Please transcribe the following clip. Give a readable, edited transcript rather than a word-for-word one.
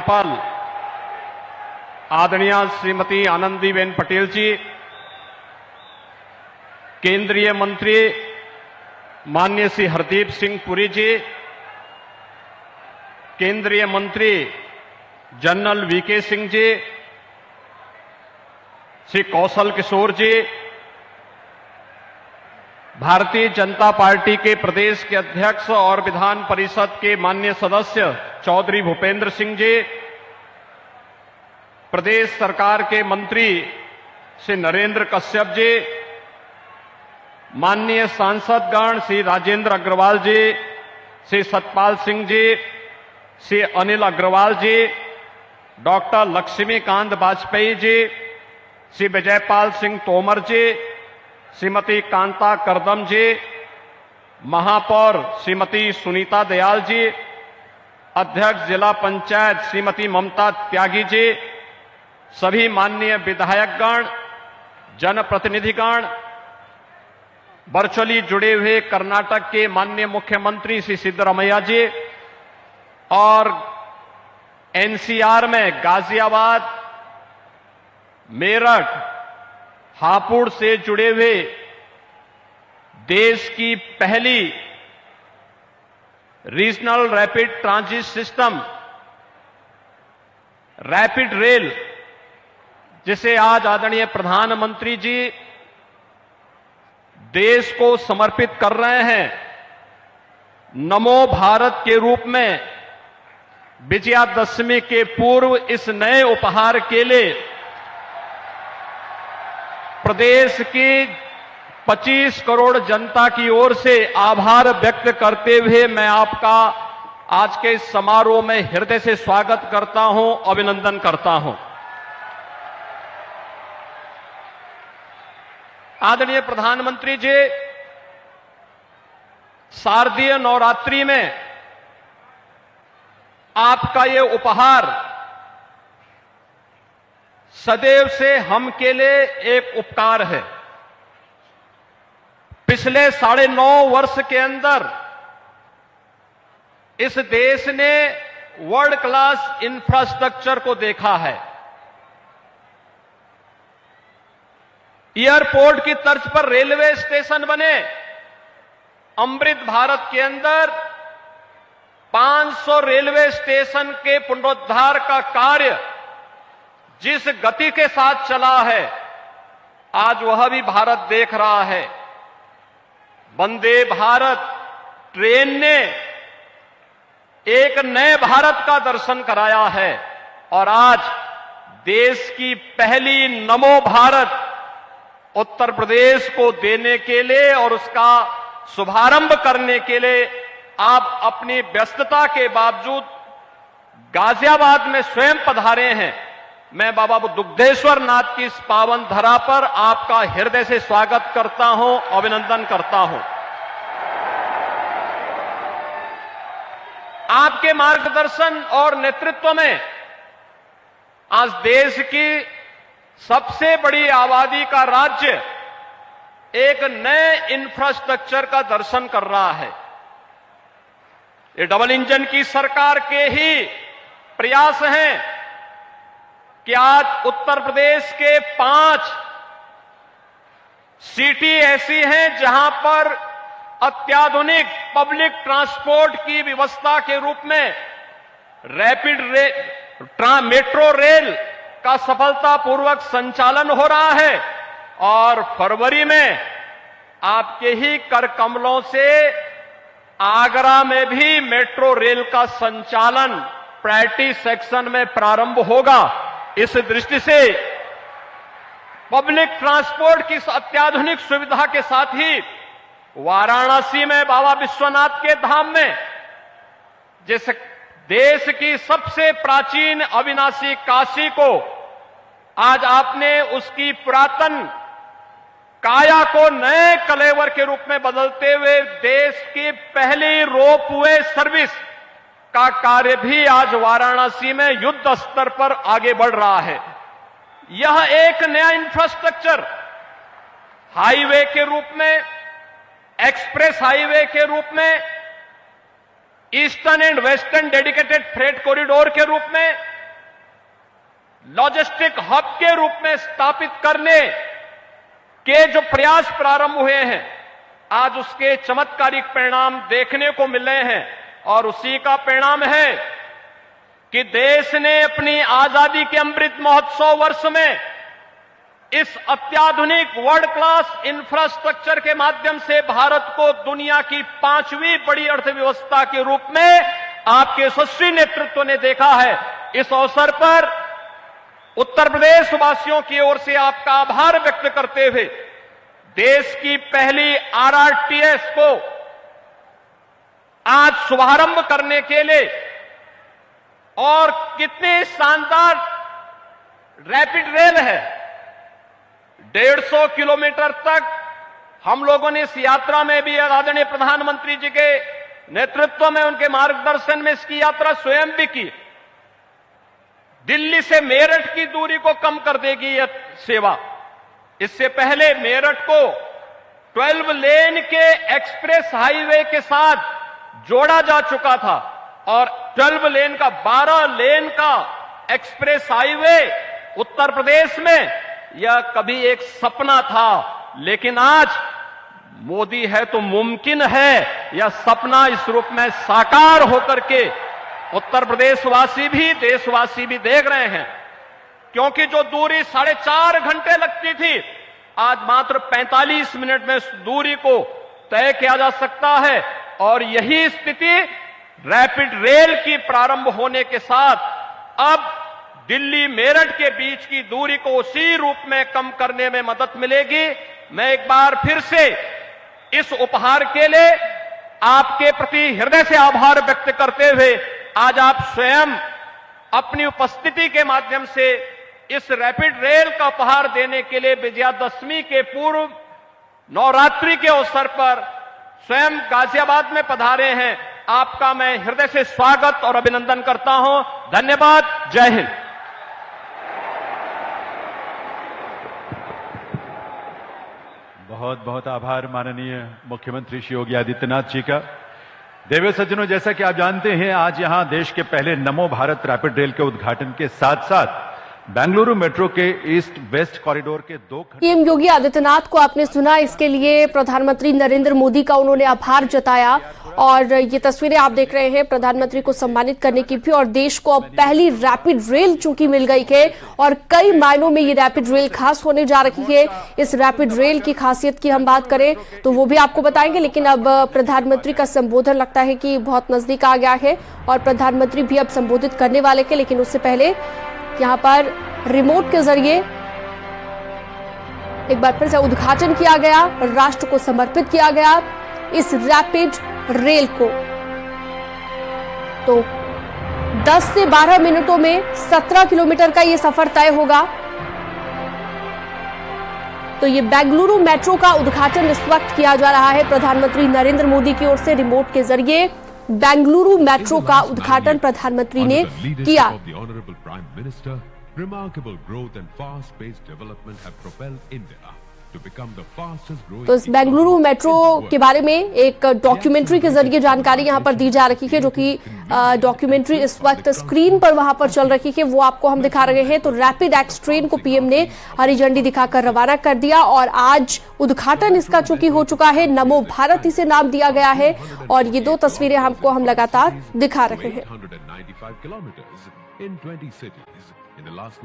राज्यपाल आदरणीय श्रीमती आनंदीबेन पटेल जी, केंद्रीय मंत्री माननीय श्री हरदीप सिंह पुरी जी, केंद्रीय मंत्री जनरल वीके सिंह जी, श्री कौशल किशोर जी, भारतीय जनता पार्टी के प्रदेश के अध्यक्ष और विधान परिषद के माननीय सदस्य चौधरी भूपेंद्र सिंह जी, प्रदेश सरकार के मंत्री श्री नरेंद्र कश्यप जी, माननीय सांसदगण श्री राजेंद्र अग्रवाल जी, श्री सतपाल सिंह जी, श्री अनिल अग्रवाल जी, डॉक्टर लक्ष्मीकांत वाजपेयी जी, श्री विजयपाल सिंह तोमर जी, श्रीमती कांता करदम जी, महापौर श्रीमती सुनीता दयाल जी, अध्यक्ष जिला पंचायत श्रीमती ममता त्यागी जी, सभी माननीय विधायकगण, जनप्रतिनिधिगण, वर्चुअली जुड़े हुए कर्नाटक के माननीय मुख्यमंत्री श्री सिद्धरामैया जी और एनसीआर में गाजियाबाद, मेरठ, हापुड़ से जुड़े हुए देश की पहली regional rapid transit system rapid rail, जिसे आज आदरणीय प्रधानमंत्री जी देश को समर्पित कर रहे हैं, नमो भारत के रूप में विजयादशमी के पूर्व इस नए उपहार के लिए प्रदेश की 25 करोड़ जनता की ओर से आभार व्यक्त करते हुए मैं आपका आज के इस समारोह में हृदय से स्वागत करता हूं, अभिनंदन करता हूं। आदरणीय प्रधानमंत्री जी, शारदीय नवरात्रि में आपका ये उपहार सदैव से हम के लिए एक उपकार है। पिछले 9.5 वर्ष के अंदर इस देश ने वर्ल्ड क्लास इंफ्रास्ट्रक्चर को देखा है। एयरपोर्ट की तर्ज पर रेलवे स्टेशन बने। अमृत भारत के अंदर 500 रेलवे स्टेशन के पुनरुद्धार का कार्य जिस गति के साथ चला है, आज वह भी भारत देख रहा है। वंदे भारत ट्रेन ने एक नए भारत का दर्शन कराया है और आज देश की पहली नमो भारत उत्तर प्रदेश को देने के लिए और उसका शुभारंभ करने के लिए आप अपनी व्यस्तता के बावजूद गाजियाबाद में स्वयं पधारे हैं। मैं बाबा दुग्धेश्वर नाथ की इस पावन धरा पर आपका हृदय से स्वागत करता हूं, अभिनंदन करता हूं। आपके मार्गदर्शन और नेतृत्व में आज देश की सबसे बड़ी आबादी का राज्य एक नए इंफ्रास्ट्रक्चर का दर्शन कर रहा है। ये डबल इंजन की सरकार के ही प्रयास हैं कि आज उत्तर प्रदेश के 5 सिटी ऐसी हैं जहां पर अत्याधुनिक पब्लिक ट्रांसपोर्ट की व्यवस्था के रूप में रैपिड मेट्रो रेल का सफलतापूर्वक संचालन हो रहा है और फरवरी में आपके ही कर कमलों से आगरा में भी मेट्रो रेल का संचालन प्रायोरिटी सेक्शन में प्रारंभ होगा। इस दृष्टि से पब्लिक ट्रांसपोर्ट की इस अत्याधुनिक सुविधा के साथ ही वाराणसी में बाबा विश्वनाथ के धाम में जिस देश की सबसे प्राचीन अविनाशी काशी को आज आपने उसकी पुरातन काया को नए कलेवर के रूप में बदलते हुए देश की पहली रोपवे सर्विस का कार्य भी आज वाराणसी में युद्ध स्तर पर आगे बढ़ रहा है। यह एक नया इंफ्रास्ट्रक्चर हाईवे के रूप में, एक्सप्रेस हाईवे के रूप में, eastern and western dedicated freight corridor के रूप में लॉजिस्टिक हब के रूप में स्थापित करने के जो प्रयास प्रारंभ हुए हैं, आज उसके चमत्कारिक परिणाम देखने को मिल रहे हैं। और उसी का परिणाम है कि देश ने अपनी आजादी के अमृत महोत्सव वर्ष में इस अत्याधुनिक वर्ल्ड क्लास इंफ्रास्ट्रक्चर के माध्यम से भारत को दुनिया की 5वीं बड़ी अर्थव्यवस्था के रूप में आपके यशस्वी नेतृत्व ने देखा है। इस अवसर पर उत्तर प्रदेश वासियों की ओर से आपका आभार व्यक्त करते हुए देश की पहली आरआरटीएस को आज शुभारंभ करने के लिए और कितनी शानदार रैपिड रेल है, 150 किलोमीटर तक हम लोगों ने इस यात्रा में भी आदरणीय प्रधानमंत्री जी के नेतृत्व में, उनके मार्गदर्शन में इसकी यात्रा स्वयं भी की। दिल्ली से मेरठ की दूरी को कम कर देगी यह सेवा। इससे पहले मेरठ को 12 लेन के एक्सप्रेस हाईवे के साथ जोड़ा जा चुका था और 12 लेन का 12 लेन का एक्सप्रेस हाईवे उत्तर प्रदेश में यह कभी एक सपना था, लेकिन आज मोदी है तो मुमकिन है यह सपना इस रूप में साकार होकर के उत्तर प्रदेशवासी भी, देशवासी भी देख रहे हैं। क्योंकि जो दूरी 4.5 घंटे लगती थी, आज मात्र 45 मिनट में उस दूरी को तय किया जा सकता है। और यही स्थिति रैपिड रेल की प्रारंभ होने के साथ अब दिल्ली मेरठ के बीच की दूरी को उसी रूप में कम करने में मदद मिलेगी। मैं एक बार फिर से इस उपहार के लिए आपके प्रति हृदय से आभार व्यक्त करते हुए आज आप स्वयं अपनी उपस्थिति के माध्यम से इस रैपिड रेल का उपहार देने के लिए विजयादशमी के पूर्व नवरात्रि के अवसर पर स्वयं गाजियाबाद में पधारे हैं। आपका मैं हृदय से स्वागत और अभिनंदन करता हूं। धन्यवाद। जय हिंद। बहुत बहुत आभार माननीय मुख्यमंत्री श्री योगी आदित्यनाथ जी का। देवी सज्जनों, जैसा कि आप जानते हैं, आज यहां देश के पहले नमो भारत रैपिड रेल के उद्घाटन के साथ साथ बेंगलुरु मेट्रो के ईस्ट वेस्ट कॉरिडोर के 2 पीएम योगी आदित्यनाथ को आपने सुना, इसके लिए प्रधानमंत्री नरेंद्र मोदी का उन्होंने आभार जताया। और ये तस्वीरें आप देख रहे हैं प्रधानमंत्री को सम्मानित करने की भी, और देश को अब पहली रैपिड रेल चूंकि मिल गई है और कई मायनों में ये रैपिड रेल खास होने जा रही है। इस रैपिड रेल की खासियत की हम बात करें तो वो भी आपको बताएंगे, लेकिन अब प्रधानमंत्री का संबोधन लगता है कि बहुत नजदीक आ गया है और प्रधानमंत्री भी अब संबोधित करने वाले हैं। लेकिन उससे पहले यहाँ पर रिमोट के जरिए एक बार फिर से उद्घाटन किया गया, राष्ट्र को समर्पित किया गया इस रैपिड रेल को। तो 10 से 12 मिनटों में 17 किलोमीटर का ये सफर तय होगा। तो ये बेंगलुरु मेट्रो का उद्घाटन इस वक्त किया जा रहा है प्रधानमंत्री नरेंद्र मोदी की ओर से। रिमोट के जरिए बेंगलुरु मेट्रो का उद्घाटन प्रधानमंत्री ने किया। Remarkable growth and fast-paced development have propelled India to become the fastest growing. तो इस बेंगलुरु मेट्रो के बारे में एक डॉक्यूमेंट्री के जरिए जानकारी यहां पर दी जा रही है, जो कि डॉक्यूमेंट्री इस वक्त स्क्रीन पर वहां पर चल रही है, वो आपको हम दिखा रहे हैं। तो रैपिड एक्स ट्रेन को पीएम ने हरी झंडी दिखाकर रवाना कर दिया और आज उद्घाटन इसका चूंकि हो चुका है, नमो भारत इसे नाम दिया गया है और ये 2 तस्वीरें हमको हम लगातार दिखा रहे हैं।